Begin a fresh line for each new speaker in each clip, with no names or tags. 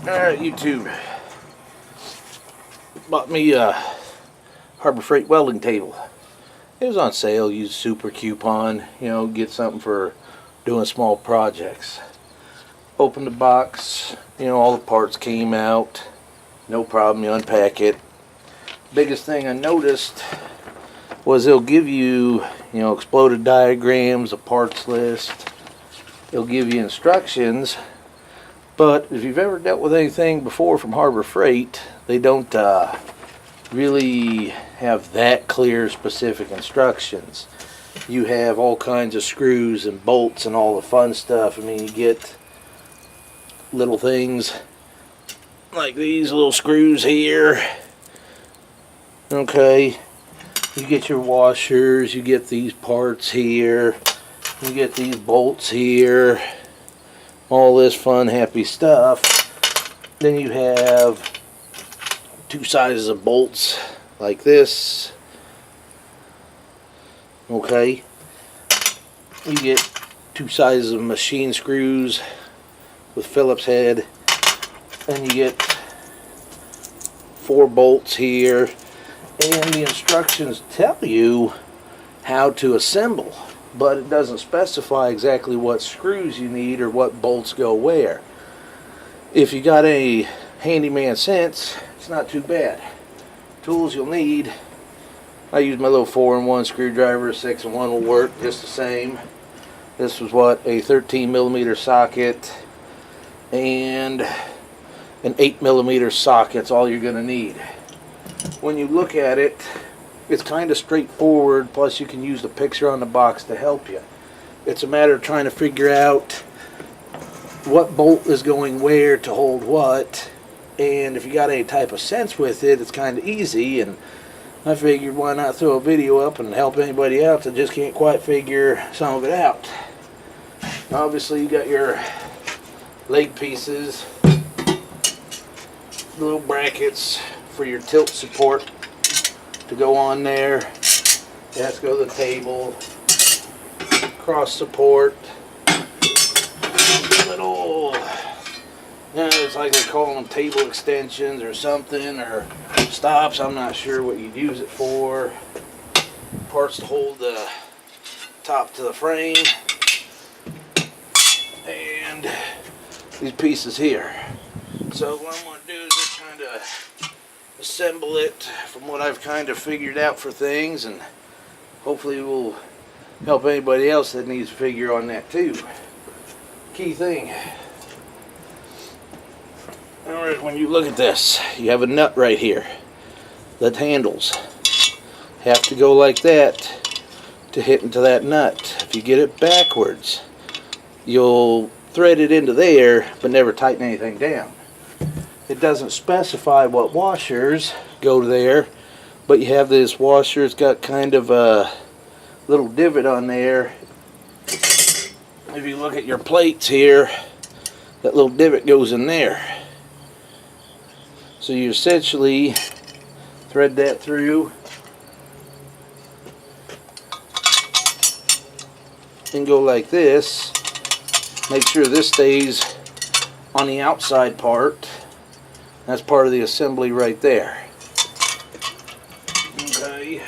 Alright, YouTube. Bought me a Harbor Freight welding table. It was on sale. Use super coupon, get something for doing small projects. Opened the box, all the parts came out. No problem, you unpack it. Biggest thing I noticed was it'll give you, exploded diagrams, a parts list. It'll give you instructions. But if you've ever dealt with anything before from Harbor Freight, they don't really have that clear specific instructions. You have all kinds of screws and bolts and all the fun stuff. I mean, you get little things like these little screws here. Okay, you get your washers, you get these parts here, you get these bolts here, all this fun happy stuff. Then you have two sizes of bolts like this. Okay, you get two sizes of machine screws with Phillips head, and you get 4 bolts here, and the instructions tell you how to assemble, but it doesn't specify exactly what screws you need or what bolts go where. If you got a handyman sense, it's not too bad. Tools you'll need, I use my little 4-in-1 screwdriver. 6-in-1 will work just the same. This was a 13mm socket and an 8mm socket. That's all you're going to need. When you look at it, it's kind of straightforward, plus you can use the picture on the box to help you. It's a matter of trying to figure out what bolt is going where to hold what, and if you got any type of sense with it, it's kind of easy. And I figured, why not throw a video up and help anybody out that just can't quite figure some of it out. Obviously you got your leg pieces, little brackets for your tilt support to go on there. It has to go to the table. Cross support. Little, it's like they call them table extensions or something, or stops. I'm not sure what you'd use it for. Parts to hold the top to the frame. And these pieces here. So what I'm going to do is just kind of assemble it from what I've kind of figured out for things, and hopefully will help anybody else that needs to figure on that too. Key thing. Alright, when you look at this, you have a nut right here that handles. Have to go like that to hit into that nut. If you get it backwards, you'll thread it into there but never tighten anything down. It doesn't specify what washers go there, but you have this washer. It's got kind of a little divot on there. If you look at your plates here, that little divot goes in there. So you essentially thread that through and go like this. Make sure this stays on the outside part. That's part of the assembly right there. Okay.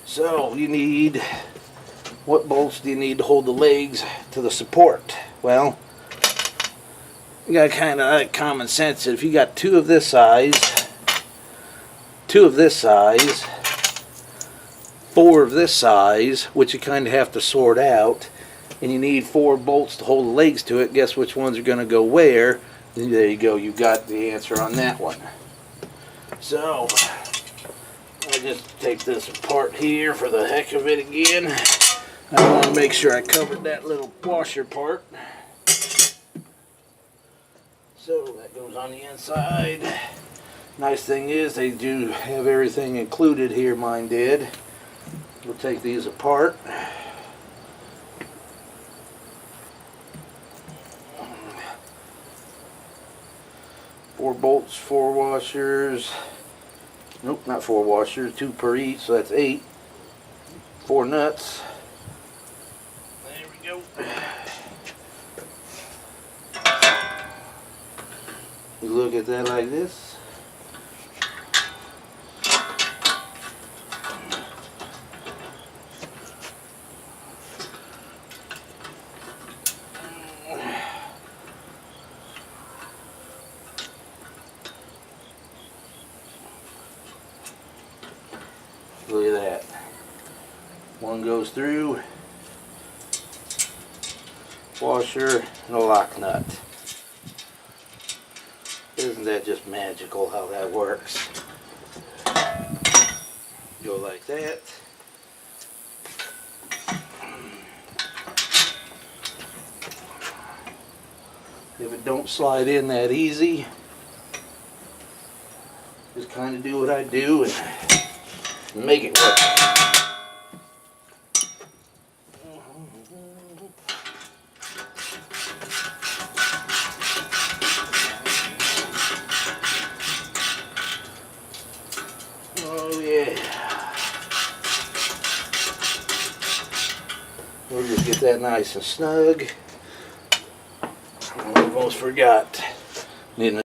So you need, what bolts do you need to hold the legs to the support? Well, you got kind of like common sense. If you got 2 of this size, 2 of this size, 4 of this size, which you kind of have to sort out, and you need 4 bolts to hold the legs to it, guess which ones are going to go where? There you go, you got the answer on that one. So, I just take this apart here for the heck of it again. I want to make sure I covered that little washer part. So, that goes on the inside. Nice thing is, they do have everything included here, mine did. We'll take these apart. 4 bolts, 4 washers. Nope, not 4 washers, 2 per each, so that's 8. 4 nuts. There we go. You look at that like this. Look at that. One goes through, washer, and a lock nut. Isn't that just magical how that works? Go like that. If it don't slide in that easy, just kind of do what I do and make it work. Oh yeah. We'll just get that nice and snug. I almost forgot. Needing